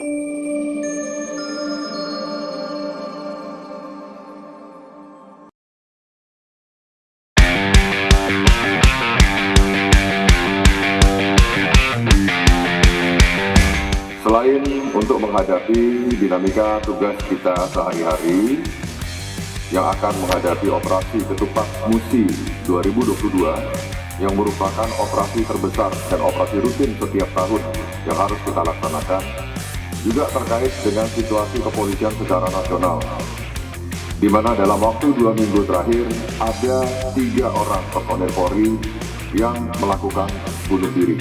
Selain untuk menghadapi dinamika tugas kita sehari-hari yang akan menghadapi operasi Ketupat Musi 2022 yang merupakan operasi terbesar dan operasi rutin setiap tahun yang harus kita laksanakan, juga terkait dengan situasi kepolisian secara nasional, di mana dalam waktu 2 minggu terakhir ada 3 orang personel Polri yang melakukan bunuh diri.